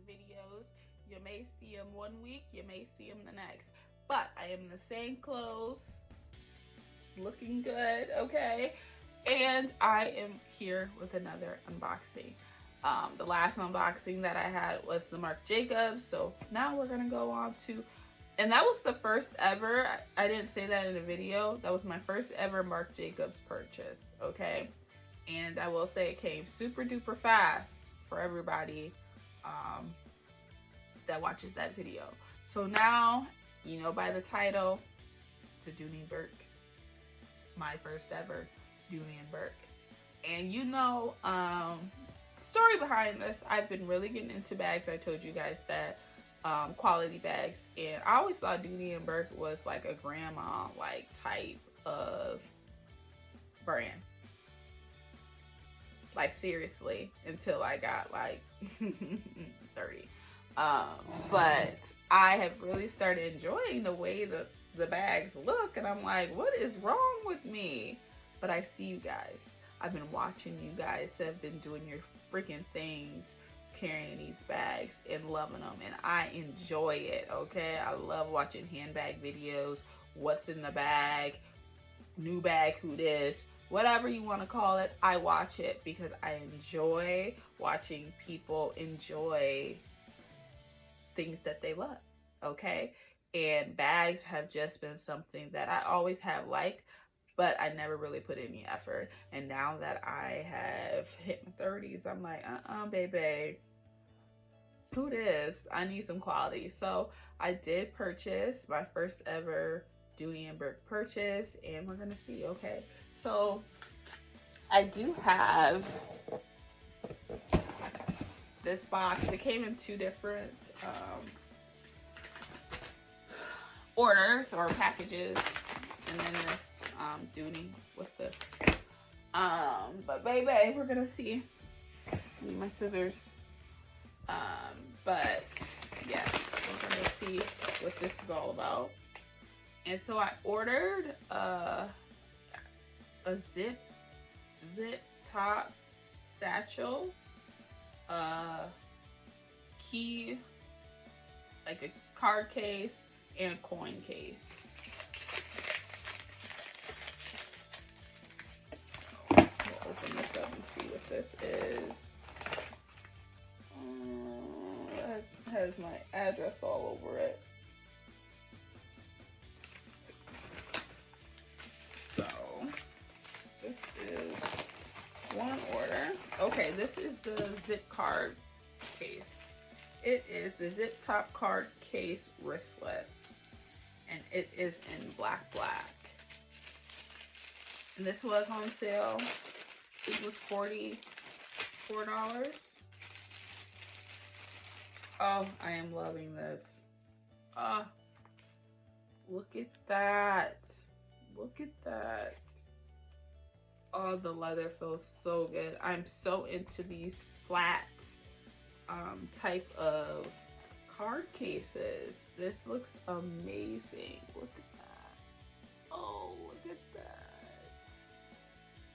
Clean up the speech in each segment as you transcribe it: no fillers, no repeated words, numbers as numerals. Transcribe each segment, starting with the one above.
videos. You may see them one week, you may see them the next. But I am in the same clothes, looking good, okay? And I am here with another unboxing. The last unboxing that I had was the Marc Jacobs. So now we're gonna go on to, and that was the first ever, I didn't say that in a video, that was my first ever Marc Jacobs purchase, okay? And I will say it came super duper fast for everybody that watches that video. So now, you know by the title, to Dooney and Bourke, my first ever Dooney and Bourke. And you know, story behind this, I've been really getting into bags. I told you guys that, quality bags, and I always thought Dooney and Bourke was like a grandma like type of brand. Like seriously, until I got like 30. But I have really started enjoying the way the bags look, and I'm like, what is wrong with me? But I see you guys. I've been watching you guys that have been doing your freaking things, carrying these bags and loving them, and I enjoy it, okay? I love watching handbag videos, what's in the bag, new bag, who this, whatever you want to call it. I watch it because I enjoy watching people enjoy things that they love, okay? And bags have just been something that I always have liked, but I never really put any effort. And now that I have hit my 30s, I'm like, baby, who this? I need some quality. So I did purchase my first ever Dooney and Bourke purchase, and we're gonna see, okay? So I do have this box. It came in two different orders or packages, and then this Dooney, what's this? But baby, we're gonna see. Need my scissors. But yeah, we're gonna see what this is all about. And so I ordered a zip top satchel, key, like a card case, and a coin case. We'll open this up and see what this is. It has my address all over it. So this is one order. Okay, this is the zip card case. It is the zip top card case wristlet, and it is in black. And this was on sale. It was $44. Oh, I am loving this. Look at that. Look at that. Oh, the leather feels so good. I'm so into these flat type of card cases. This looks amazing. Look at that. Oh, look at that.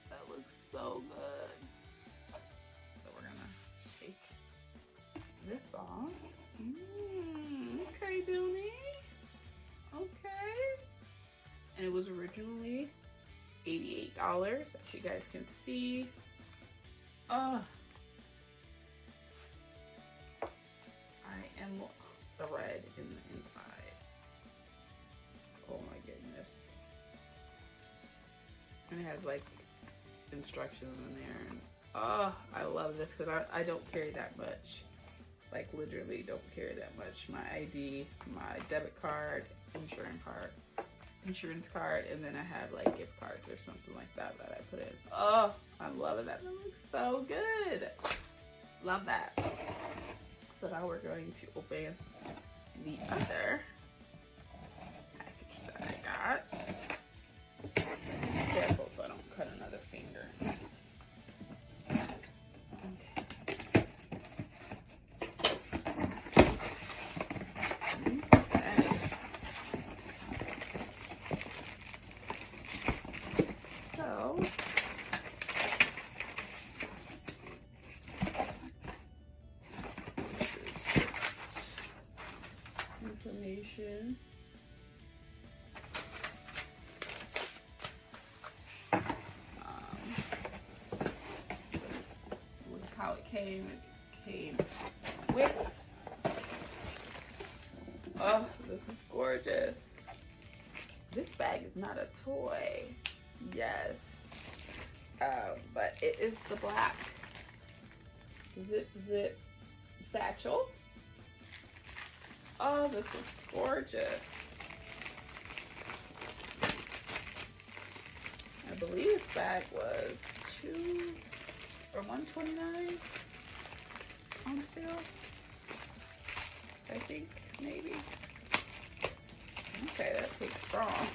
That looks so good. So we're gonna take this off. Okay, Dooney. Okay. And it was originally $88, as you guys can see. I am the red in the inside. Oh my goodness. And it has like instructions in there. And I love this because I don't carry that much. Like literally don't carry that much. My ID, my debit card, insurance card, and then I have like gift cards or something like that that I put in. Oh, I'm loving that. That looks so good. Love that. So now we're going to open the other package that I got. Be careful so I don't cut another finger. distribution. Look how it came. It came with. Oh, this is gorgeous. This bag is not a toy. Yes. But it is the black zip satchel. Oh, this is gorgeous. I believe this bag was $2 or $129 on sale. I think maybe. Okay, that takes strong.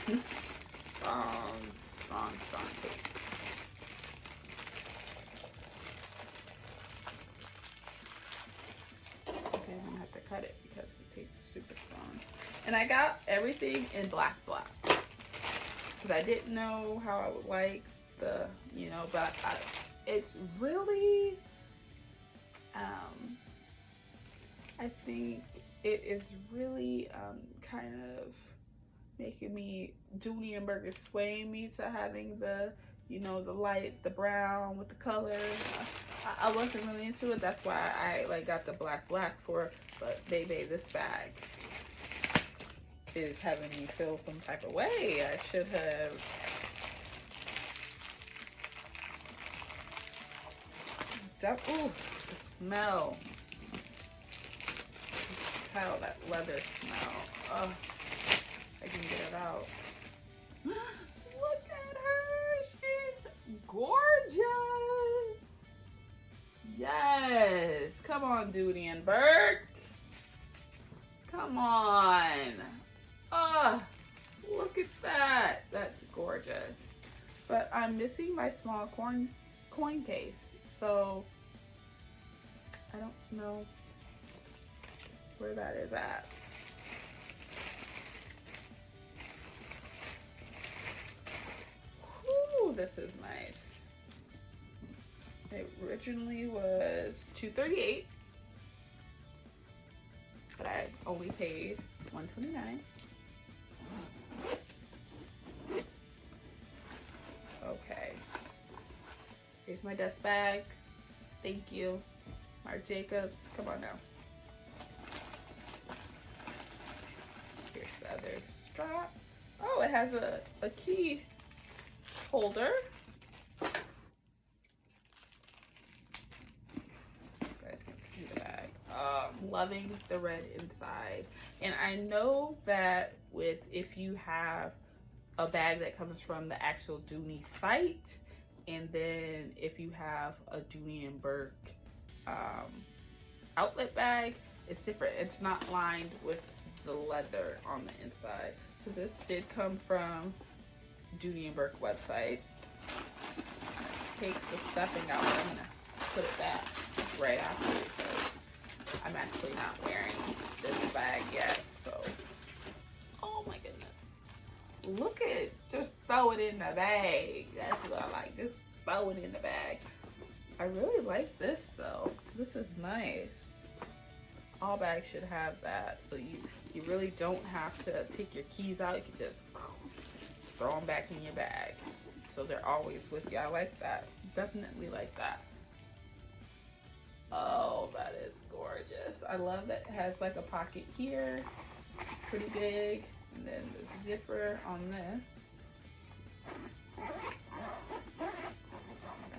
strong tape. Okay, I'm gonna have to cut it because the tape's super strong. And I got everything in black because I didn't know how I would like the, you know, but it's really, I think it is really kind of making me, Dooney and Bourke is swaying me to having the, you know, the light, the brown with the color. I wasn't really into it. That's why I like got the black for, but baby, this bag is having me feel some type of way. I should have ooh, the smell. Tell that leather smell. Oh, I can get it out. Look at her. She's gorgeous. Yes. Come on, Dooney and Bourke. Come on. Oh, look at that. That's gorgeous. But I'm missing my small coin case. So I don't know where that is at. Ooh, this is nice. It originally was $238, but I only paid $129. Okay. Here's my dust bag. Thank you. Marc Jacobs. Come on now. Here's the other strap. Oh, it has a key holder. You guys can see the bag. Loving the red inside. And I know that if you have a bag that comes from the actual Dooney site, and then if you have a Dooney and Bourke outlet bag, it's different. It's not lined with the leather on the inside. So this did come from Dooney and Bourke website. Take the stuffing out. I'm gonna put it back right after because I'm actually not wearing this bag yet. So, oh my goodness. Look at, just throw it in the bag. That's what I like, just throw it in the bag. I really like this though. This is nice. All bags should have that. So you really don't have to take your keys out. You can just throw them back in your bag. So they're always with you. I like that. Definitely like that. Oh, that is gorgeous. I love that it has like a pocket here. Pretty big. And then the zipper on this.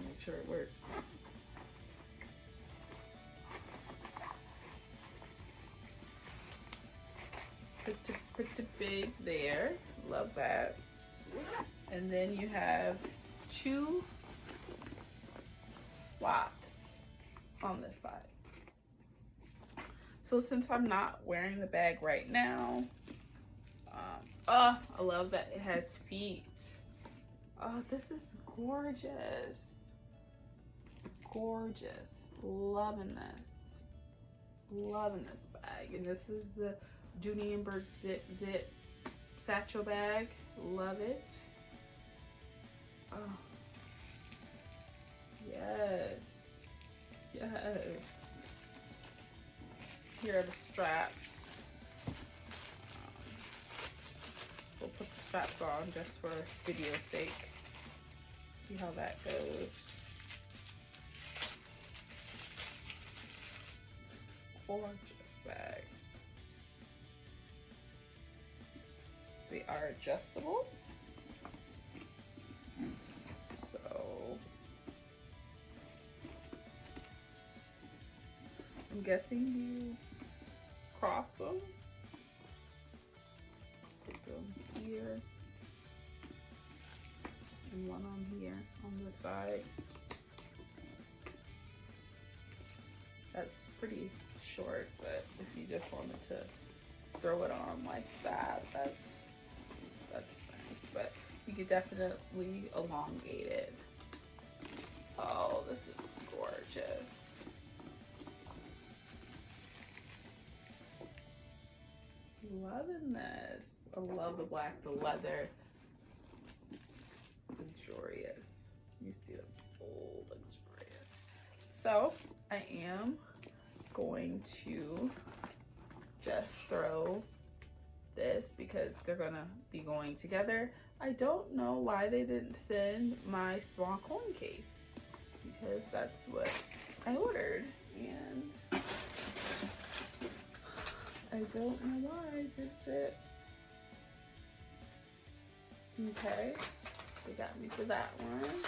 Make sure it works. Pretty big there. Love that. And then you have 2 slots on this side. So since I'm not wearing the bag right now, oh, I love that it has feet. Oh, this is gorgeous. Gorgeous. Loving this. Loving this bag. And this is the Dooney and Bourke zip satchel bag. Love it. Oh. Yes. Yes. Here are the straps. straps on just for video's sake. See how that goes. Gorgeous bag. They are adjustable. So I'm guessing you cross them. Put them here. And one on here on the side. That's pretty short, but if you just wanted to throw it on like that, that's nice. But you could definitely elongate it. Oh, this is gorgeous. Loving this. I love the black, the leather. Luxurious. You see the full luxurious. So I am going to just throw this because they're gonna be going together. I don't know why they didn't send my small coin case because that's what I ordered, and I don't know why. Did it? Okay, they got me for that one.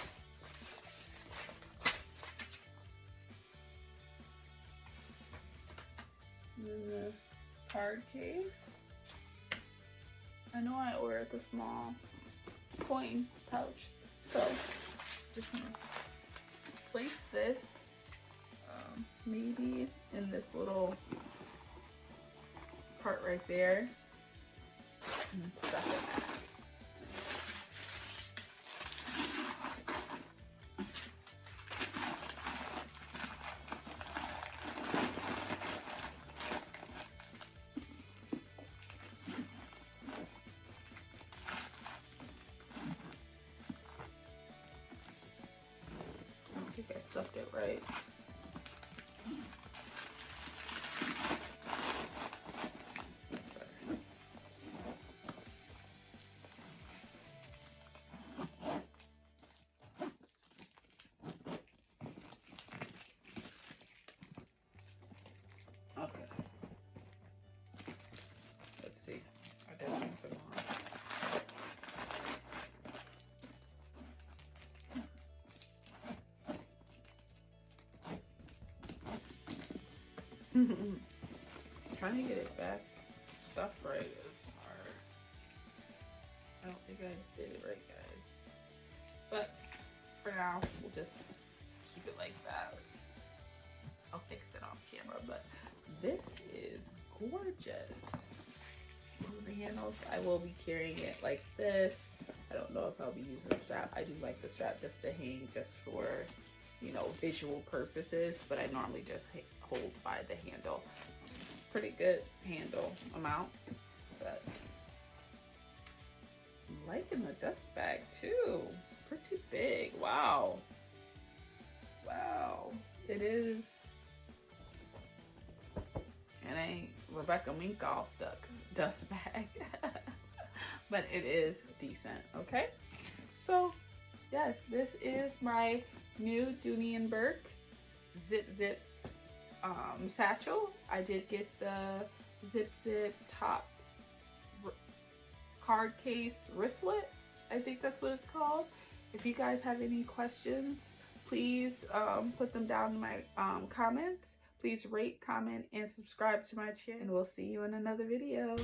And then the card case. I know I ordered the small coin pouch, so just gonna place this maybe in this little part right there and stuff it. I think I stuffed it right. Okay. Let's see. I definitely put it on. Trying to get it back stuffed right is hard. I don't think I did it right, guys. But for now, we'll just keep it like that. I'll fix it off camera, but this is gorgeous. The handles, I will be carrying it like this. I don't know if I'll be using a strap. I do like the strap just to hang, just for, you know, visual purposes, but I normally just hold by the handle. Pretty good handle amount, but I'm liking the dust bag too. Pretty big. Wow. Wow. It is. It ain't Rebecca Minkoff dust bag, but it is decent. Okay. So yes, this is my new Dooney and Bourke zip satchel. I did get the zip top card case wristlet. I think that's what it's called. If you guys have any questions, please put them down in my comments. Please rate, comment, and subscribe to my channel. And we'll see you in another video.